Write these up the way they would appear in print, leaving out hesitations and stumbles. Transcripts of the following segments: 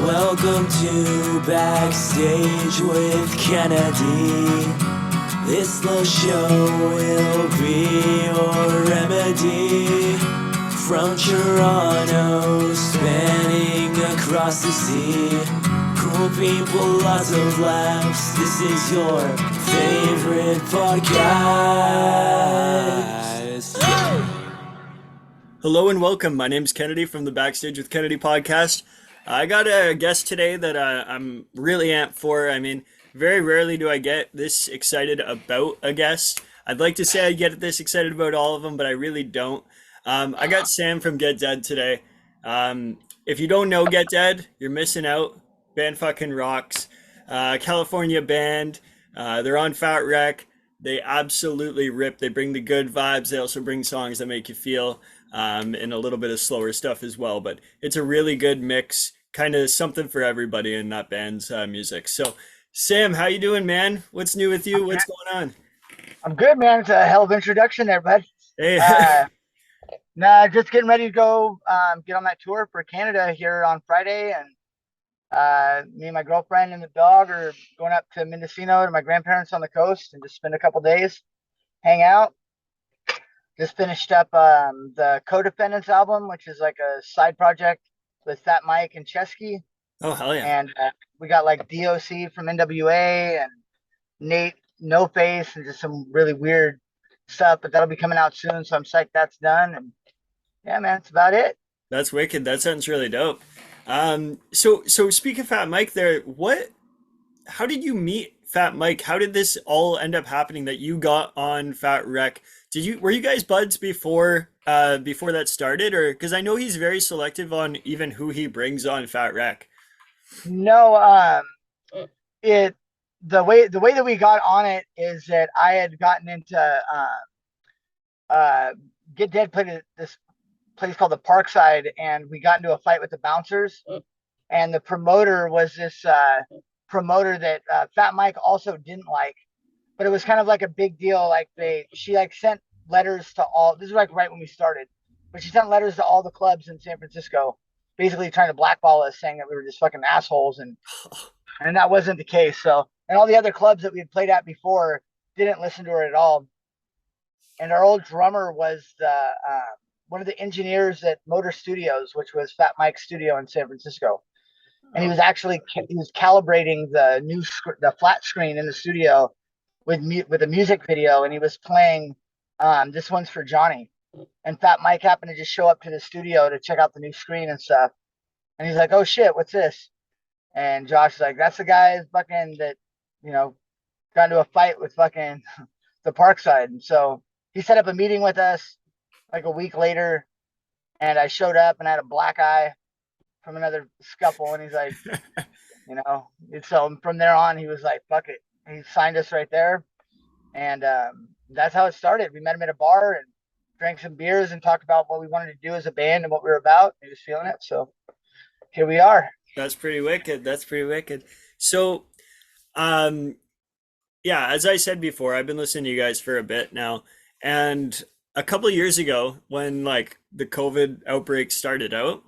Welcome to Backstage with Kennedy. This little show will be your remedy. From Toronto, spanning across the sea. Cool people, lots of laughs. This is your favorite podcast. Hello and welcome. My name's Kennedy from the Backstage with Kennedy podcast. I got a guest today that I'm really amped for. I mean, very rarely do I get this excited about a guest. I'd like to say I get this excited about all of them, but I really don't. I got Sam from Get Dead today. If you don't know Get Dead, you're missing out. Band fucking rocks. California band. They're on Fat Wreck. They absolutely rip. They bring the good vibes. They also bring songs that make you feel, and a little bit of slower stuff as well. But it's a really good mix, kind of something for everybody in that band's music. So, Sam, how you doing, man? What's new with you? What's going on? I'm good, man. It's a hell of an introduction there, bud. Hey, Nah, just getting ready to go get on that tour for Canada here on Friday. And me and my girlfriend and the dog are going up to Mendocino to my grandparents on the coast and just spend a couple days, hang out. Just finished up the Co-Defendants album, which is like a side project with Fat Mike and Chesky. oh hell yeah! And we got like DOC from NWA and Nate No Face and just some really weird stuff, but that'll be coming out soon. So I'm psyched that's done. And yeah, man, that's about it. That's wicked. That sounds really dope. So speak of Fat Mike there, how did you meet Fat Mike? How did this all end up happening that you got on Fat Wreck? Were you guys buds before that started, or because I know he's very selective on even who he brings on Fat Wreck? No, it the way that we got on it is that I had gotten into Get Dead played at this place called the Parkside, and we got into a fight with the bouncers, and the promoter was this promoter that Fat Mike also didn't like, but it was kind of like a big deal. Like she like sent letters to all. This is like right when we started, but she sent letters to all the clubs in San Francisco, basically trying to blackball us, saying that we were just fucking assholes, and that wasn't the case. So, and all the other clubs that we had played at before didn't listen to her at all. And our old drummer was the one of the engineers at Motor Studios, which was Fat Mike's studio in San Francisco. And he was calibrating the flat screen in the studio with a music video, and he was playing This One's for Johnny. And Fat Mike happened to just show up to the studio to check out the new screen and stuff. And he's like, "Oh shit, what's this?" And Josh is like, "That's the guy fucking that, got into a fight with fucking the Parkside." And so he set up a meeting with us like a week later, and I showed up and I had a black eye from another scuffle. And he's like, so from there on, he was like, "Fuck it." He signed us right there. And that's how it started. We met him at a bar and drank some beers and talked about what we wanted to do as a band and what we were about. He was feeling it. So here we are. That's pretty wicked. That's pretty wicked. So, um, yeah, as I said before, I've been listening to you guys for a bit now, and a couple of years ago, when like the COVID outbreak started out,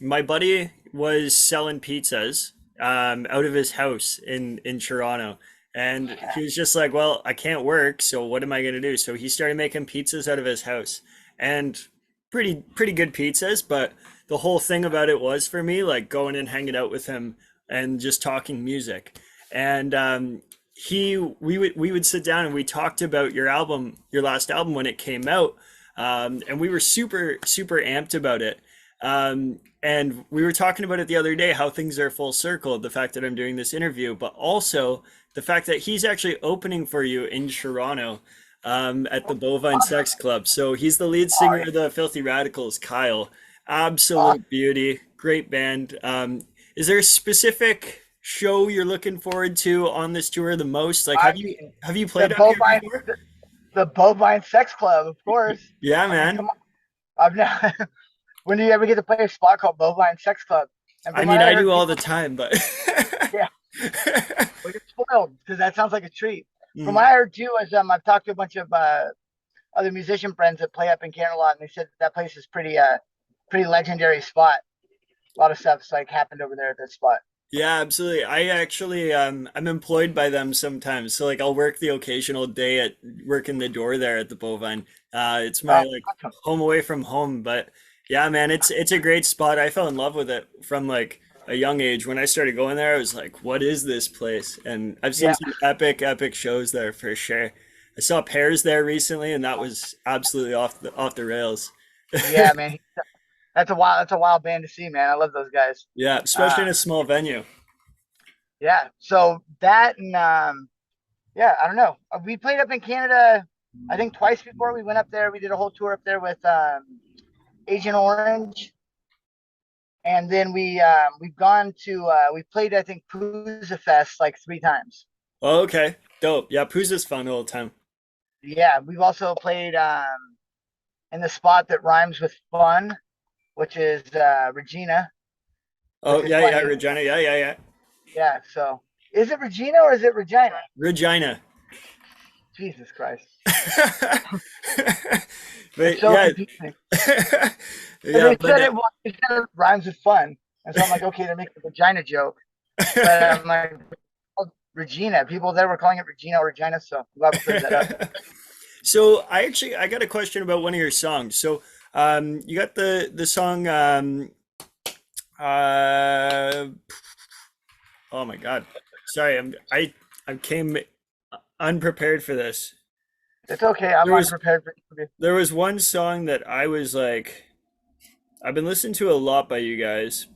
my buddy was selling pizzas out of his house in Toronto. And he was just like, well, I can't work, so what am I gonna do? So he started making pizzas out of his house. And pretty good pizzas, but the whole thing about it was for me like going and hanging out with him and just talking music. And we would sit down and we talked about your last album when it came out. And we were super amped about it. And we were talking about it the other day, how things are full circle, the fact that I'm doing this interview, but also the fact that he's actually opening for you in Toronto, at the Bovine Sex Club. So he's the lead singer of the Filthy Radicals, Kyle. Absolute beauty, great band. Is there a specific show you're looking forward to on this tour the most? Like, have you played up here before? The Bovine Sex Club, of course. Yeah, I mean, man. come on. I've never. When do you ever get to play a spot called Bovine Sex Club? And I mean, I do all the time, but yeah, well, you're spoiled because that sounds like a treat. From Mm. what I heard too, is I've talked to a bunch of other musician friends that play up in Canada a lot, and they said that place is pretty legendary spot. a lot of stuff's like happened over there at that spot. Yeah, absolutely. I actually I'm employed by them sometimes. So like I'll work the occasional day at working the door there at the Bovine. It's my like Awesome. home away from home, but yeah, man, it's a great spot. I fell in love with it from like a young age. When I started going there, I was like, what is this place? And I've seen Yeah, some epic shows there for sure. I saw Pears there recently and that was absolutely off the rails. yeah, man. That's a wild band to see, man. I love those guys. Yeah, Uh, especially in a small venue. yeah. So that and yeah, I don't know. We played up in Canada, I think twice before we went up there. We did a whole tour up there with Agent Orange, and then we've gone to we played I think Pooza Fest like 3 times. Oh, okay. Dope. Yeah, Pooh's is fun all the time. Yeah, we've also played in the spot that rhymes with fun, which is Regina, Oh, which is yeah, funny. Regina. Yeah. Yeah. So is it Regina or is it Regina? Regina. Jesus Christ, it's But so yeah. confusing. And Yeah, but they said it rhymes with fun, and so I'm like, okay, they're making a vagina joke, but I'm like, oh, Regina. People there were calling it Regina or Regina, so I'm glad we cleared that up. so I got a question about one of your songs. So you got the song uh oh my God. Sorry, I came unprepared for this. It's okay. I'm There was unprepared for you. there was one song that I was like I've been listening to a lot by you guys,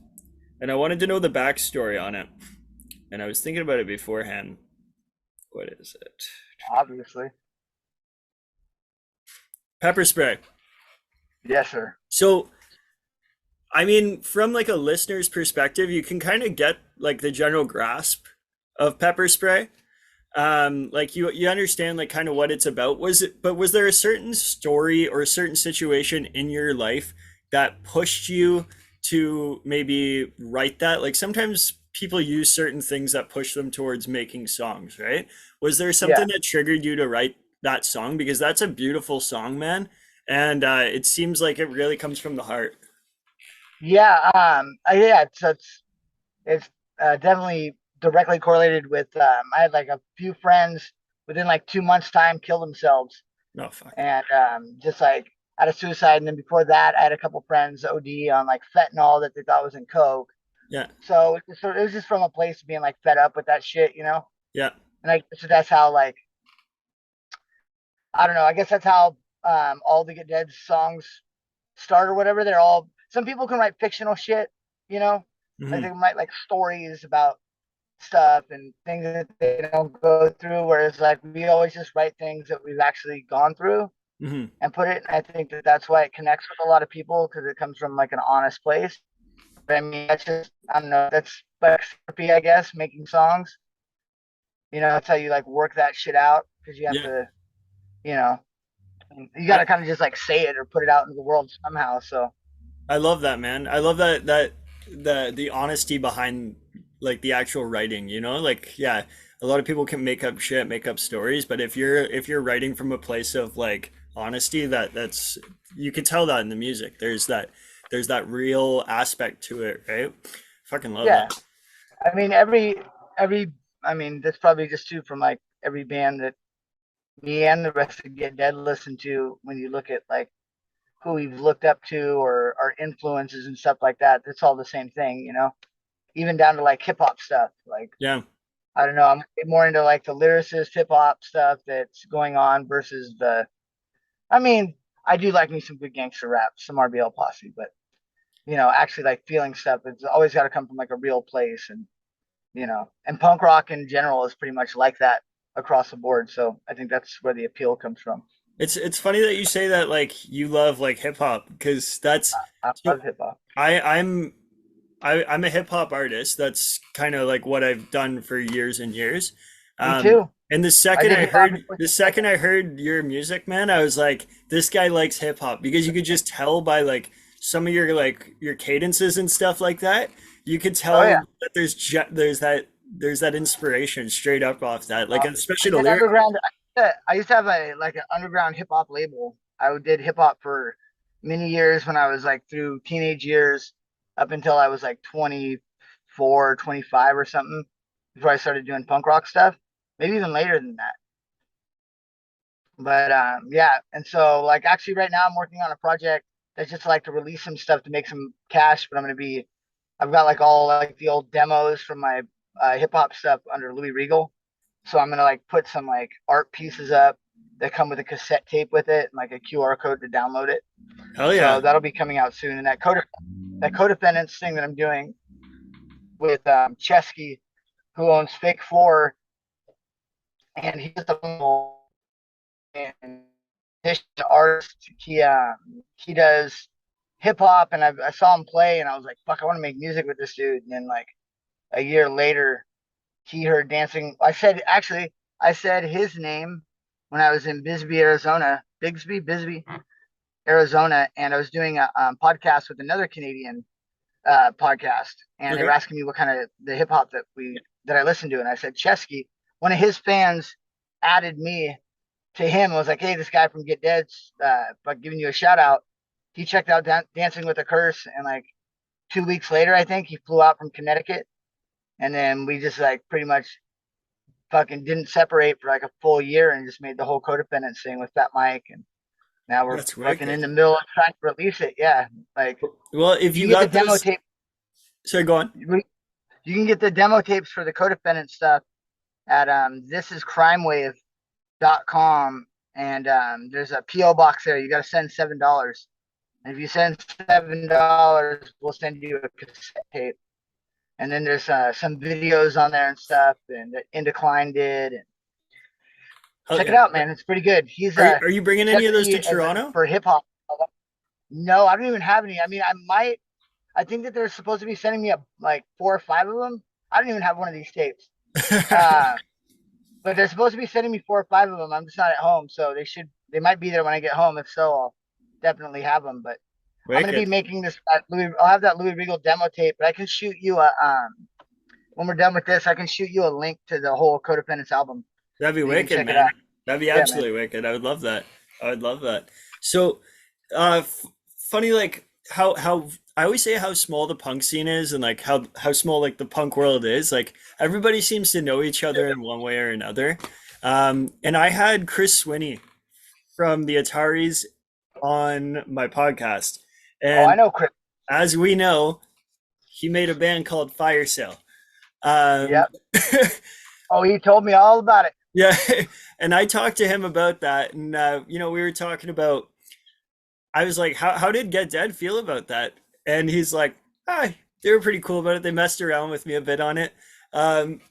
and I wanted to know the backstory on it. And I was thinking about it beforehand. What is it? Obviously. Pepper spray. Yes, sir. So, I mean, from like a listener's perspective, you can kind of get like the general grasp of pepper spray. Like you understand like kind of what it's about. Was there a certain story or a certain situation in your life that pushed you to maybe write that? Like sometimes people use certain things that push them towards making songs, right? Was there Yeah. something that triggered you to write that song? Because that's a beautiful song, man. And it seems like it really comes from the heart. Yeah. Yeah. It's definitely directly correlated with. I had like a few friends within like 2 months' time kill themselves, No, fuck. and just like out of suicide. And then before that, I had a couple friends OD on like fentanyl that they thought was in coke. Yeah, So it was just from a place of being like fed up with that shit, you know. yeah, And I guess that's how like I don't know. I guess that's how all the Get Dead songs start or whatever. They're all some people can write fictional shit, you know, like hmm they might like stories about stuff and things that they don't go through. Whereas like we always just write things that we've actually gone through hmm and put it. And I think that that's why it connects with a lot of people because it comes from like an honest place. But I mean, that's just I don't know. That's like therapy, I guess. Making songs, you know, that's how you like work that shit out because you have yeah. to, you know, you got I, to kind of just like say it or put it out into the world somehow. So I love that, man. I love that the honesty behind like the actual writing, you know? Like, yeah, a lot of people can make up shit, make up stories, but if you're writing from a place of like honesty, that's you can tell that in the music. There's that real aspect to it, right? Fucking love yeah, that. I mean every I mean that's probably just too from like every band that me and the rest of Get Dead listen to. When you look at like who we've looked up to or our influences and stuff like that, it's all the same thing, you know. Even down to like hip hop stuff. Like Yeah. I don't know, I'm more into like the lyricist hip hop stuff that's going on versus the. I mean, I do like me some good gangster rap, some RBL posse, but you know, actually like feeling stuff. It's always got to come from like a real place, and you know, and punk rock in general is pretty much like that across the board. So I think that's where the appeal comes from. It's funny that you say that like you love like hip hop because that's I so love hip hop. I I'm I'm a hip hop artist. That's kind of like what I've done for years and years. Me too. And the I second did I hip hop heard before. the second I heard your music, man, I was like, this guy likes hip hop because you could just tell by like some of your like your cadences and stuff like that. You could Oh tell yeah, that there's that inspiration straight up off that. Like I especially the did lyric. underground. I used to have a like an underground hip hop label. I did hip hop for many years when I was like through teenage years. up until I was like 24, 25 or something before I started doing punk rock stuff. Maybe even later than that. But yeah, and so like actually right now I'm working on a project that's just like to release some stuff to make some cash. But I've got like all like the old demos from my hip hop stuff under Louis Regal. So I'm gonna like put some like art pieces up that come with a cassette tape with it and like a QR code to download it. Hell So yeah. that'll be coming out soon. And that codependence thing that I'm doing with Chesky, who owns Fake Four, and he's just a and artist. He does hip hop, and I saw him play, and I was like, fuck, I want to make music with this dude. And then like a year later, he heard dancing. I said his name when I was in Bisbee, Arizona, and I was doing a podcast with another Canadian podcast, and they were Okay. asking me what kind of the hip hop that I listened to, and I said Chesky. One of his fans added me to him and was like, "Hey, this guy from Get Dead's but giving you a shout out." He checked out Dancing with a Curse, and like 2 weeks later, I think he flew out from Connecticut, and then we just like pretty much fucking didn't separate for like a full year and just made the whole codependence thing with Fat Mike, and now we're That's fucking in wicked. the middle of trying to release it. Yeah, like Well, if you you can get the got demo those, tape. sorry, go on. You can get the demo tapes for the codependent stuff at thisiscrimewave.com, and there's a PO box there. You got to send $7, and if you send $7, we'll send you a cassette tape. And then there's some videos on there and stuff, and Indecline did. And Hell check it yeah. out, man. It's pretty good. He's Are you bringing any of those to Chesky as Toronto? for hip hop. No, I don't even have any. I mean, I might. I think that they're supposed to be sending me like 4 or 5 of them. I don't even have one of these tapes. Uh, but they're supposed to be sending me 4 or 5 of them. I'm just not at home, so they might be there when I get home. If so, I'll definitely have them. But I'm gonna be Wicked. making this. I'll have that Louis Regal demo tape, but I can shoot you a when we're done with this, I can shoot you a link to the whole Codependence album, That'd be and you can wicked, check it out. man. That'd be Yeah, man. absolutely wicked. I would love that. I would love that. So, funny, like how I always say how small the punk scene is, and like how small like the punk world is. Like everybody seems to know each other in one way or another. And I had Chris Swinney from the Ataris on my podcast, Oh, I and know Chris. as we know, he made a band called Fire Sale. Um, Yep. Oh, he told me all about it. yeah, and I talked to him about that, and we were talking about. I was like, how did Get Dead feel about that? And he's like, hi, they were pretty cool about it. They messed around with me a bit on it.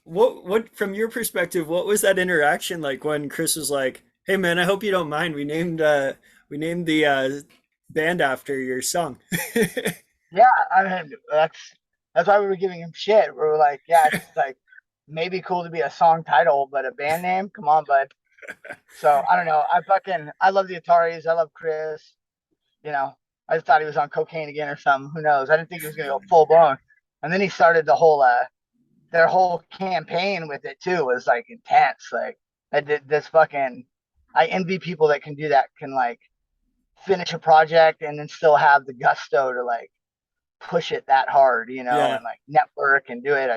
What from your perspective, what was that interaction like when Chris was like, hey man, I hope you don't mind. We named the band after your song. Yeah, I mean that's why we were giving him shit. We were like, yeah, it's like maybe cool to be a song title, but a band name? Come on, bud. So I don't know. I love the Ataris. I love Chris. You know, I just thought he was on cocaine again or something. Who knows? I didn't think he was gonna go full blown. And then he started their whole campaign with it too was like intense. Like I did this fucking I envy people that can do that, can like finish a project and then still have the gusto to like push it that hard, Yeah. and like network and do it.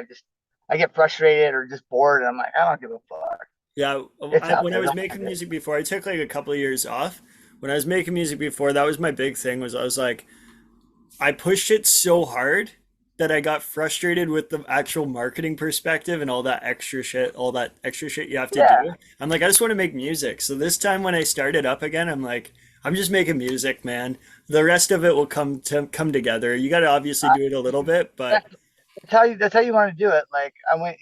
I get frustrated or just bored and I'm like, I don't give a fuck. Yeah, It's out when I there. was They'll making find it. music before, I took like a couple of years off. When I was making music before, that was my big thing was I was like, I pushed it so hard that I got frustrated with the actual marketing perspective and all that extra shit you have to Yeah. do. I'm like, I just want to make music. So this time when I started up again, I'm like, I'm just making music, man. The rest of it will come together. You got to obviously Uh, do it a little bit, but that's how you want to do it. Like I went,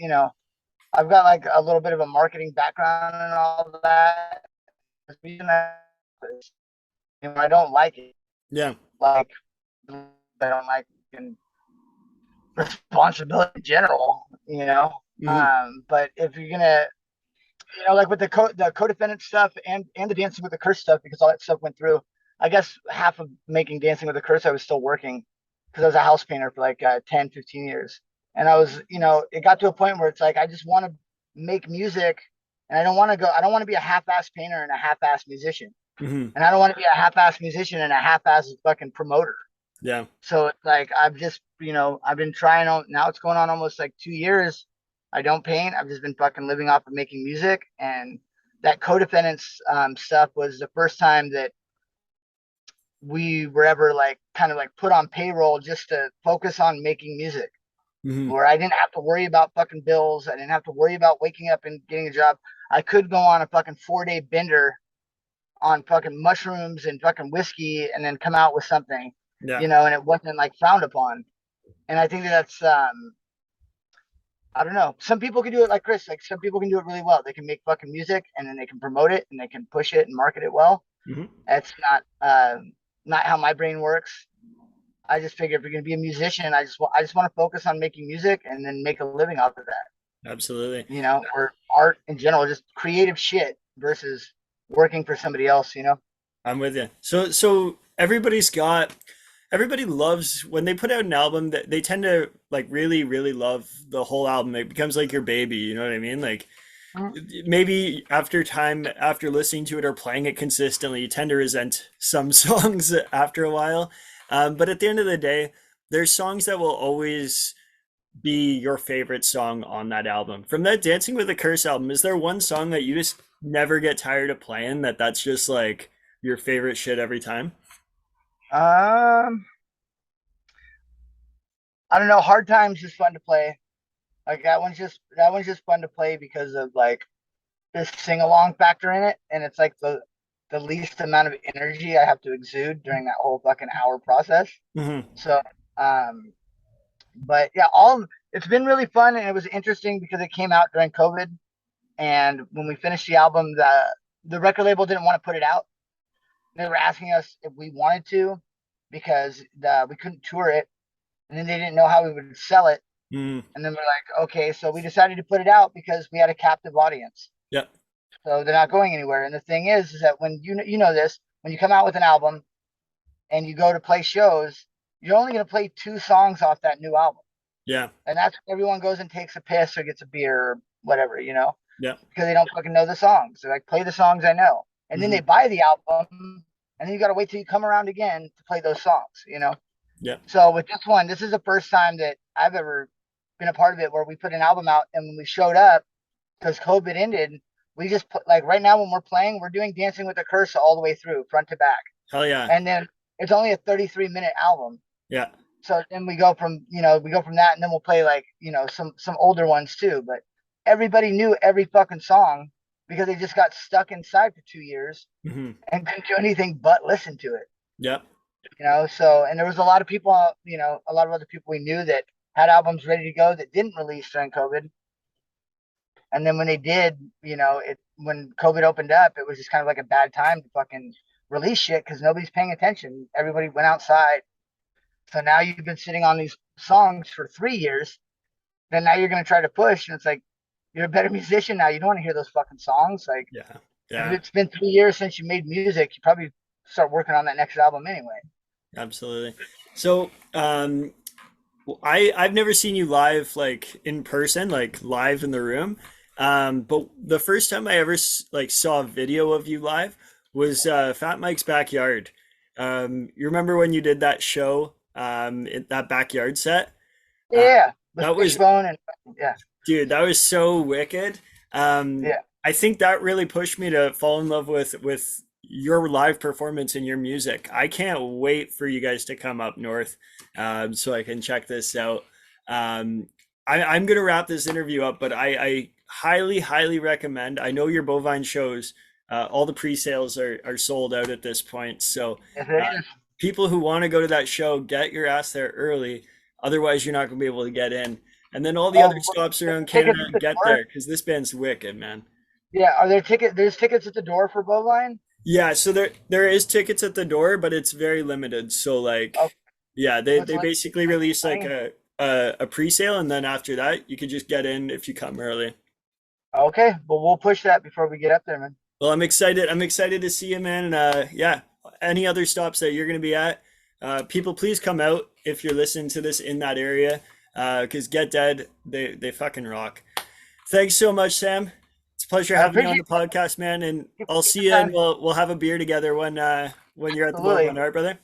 I've got like a little bit of a marketing background and all that. The reason I don't like it. yeah. Like I don't like in responsibility in general. Hmm. But if you're gonna, like with the codependent stuff and the Dancing with the Curse stuff, because all that stuff went through. I guess half of making Dancing with the Curse, I was still working because I was a house painter for like 10, 15 years, and it got to a point where it's like I just want to make music, and I don't want to be a half-ass painter and a half-ass musician, Hmm. and I don't want to be a half-ass musician and a half-ass fucking promoter. Yeah. So it's like I've just I've been trying on, now it's going on almost like 2 years. I don't paint. I've just been fucking living off of making music. And that codependence stuff was the first time that we were ever like kind of like put on payroll just to focus on making music, Hmm. where I didn't have to worry about fucking bills. I didn't have to worry about waking up and getting a job. I could go on a fucking 4-day bender on fucking mushrooms and fucking whiskey and then come out with something, Yeah. and it wasn't like frowned upon. And I think that's I don't know. Some people can do it like Chris. Like some people can do it really well. They can make fucking music and then they can promote it and they can push it and market it well. Hmm. That's not how my brain works. I just figure if you're gonna be a musician, I just want to focus on making music and then make a living off of that. Absolutely. Or art in general, just creative shit versus working for somebody else. I'm with you. So everybody loves when they put out an album that they tend to like really, really love the whole album. It becomes like your baby, you know what I mean? Like Mhm. maybe after time, after listening to it or playing it consistently, you tend to resent some songs after a while. But at the end of the day, there's songs that will always be your favorite song on that album. From that Dancing with a Curse album, is there one song that you just never get tired of playing that's just like your favorite shit every time? Um, I don't know. Hard Times is fun to play. Like that one's just fun to play because of like this sing along factor in it, and it's like the least amount of energy I have to exude during that whole fucking hour process. Hmm. So, um, but yeah, all it's been really fun, and it was interesting because it came out during COVID, and when we finished the album, the record label didn't want to put it out. They were asking us if we wanted to because we couldn't tour it, and then they didn't know how we would sell it. Hmm. And then we're like, okay, so we decided to put it out because we had a captive audience. Yeah. So they're not going anywhere. And the thing is that when you know this, when you come out with an album and you go to play shows, you're only going to play 2 songs off that new album. Yeah. And that's when everyone goes and takes a piss or gets a beer or whatever, Yeah. because they don't fucking know the songs. They're like, play the songs I know. And then Hmm. they buy the album and then you got to wait till you come around again to play those songs. Yeah. So with this one, this is the first time that I've ever been a part of it where we put an album out and when we showed up, because COVID ended, we just put like right now when we're playing, we're doing Dancing with the Curse all the way through, front to back. Hell yeah. And then it's only a 33-minute album. Yeah. So then we go from that and then we'll play like, some older ones too. But everybody knew every fucking song because they just got stuck inside for 2 years Hmm. and couldn't do anything but listen to it. Yeah. So and there was a lot of people, a lot of other people we knew that had albums ready to go that didn't release during COVID. And then when they did, when COVID opened up, it was just kind of like a bad time to fucking release shit because nobody's paying attention. Everybody went outside. So now you've been sitting on these songs for 3 years. Then now you're gonna try to push, and it's like you're a better musician now. You don't want to hear those fucking songs. Like Yeah. if Yeah. it's been 3 years since you made music, you probably start working on that next album anyway. Absolutely. So, I've never seen you live like in person, like live in the room. But the first time I ever like saw a video of you live was Fat Mike's backyard. You remember when you did that show, in that backyard set? Uh, Yeah, with that was, Fishbone and yeah, dude, that was so wicked. Um, yeah. I think that really pushed me to fall in love with your live performance and your music. I can't wait for you guys to come up north, so I can check this out. Um, I'm gonna wrap this interview up, but I highly, highly recommend. I know your bovine shows. All the pre-sales are sold out at this point, so Yes, it uh, is. people who want to go to that show, get your ass there early. Otherwise, you're not gonna be able to get in. And then all the other Oh, stops there's around tickets Canada, at the get door. there because this band's wicked, man. Yeah, are there ticket? There's tickets at the door for Bovine. Yeah, so there is tickets at the door, but it's very limited. So Oh, like, yeah, what's they like basically release like 20? a pre-sale, and then after that, you could just get in if you come early. Okay, but we'll push that before we get up there, man. Well, I'm excited. I'm excited to see you, man. And yeah, any other stops that you're gonna be at, people, please come out if you're listening to this in that area, because Get Dead, they fucking rock. Thanks so much, Sam. It's a pleasure I having you on appreciate the podcast, man. And it. I'll see you, and Anytime. we'll have a beer together when you're at the Absolutely. Bovine Art, brother.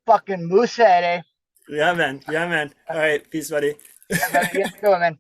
Fucking Moosehead, eh? Yeah, man. Yeah, man. All right. Peace, buddy. Yeah, man.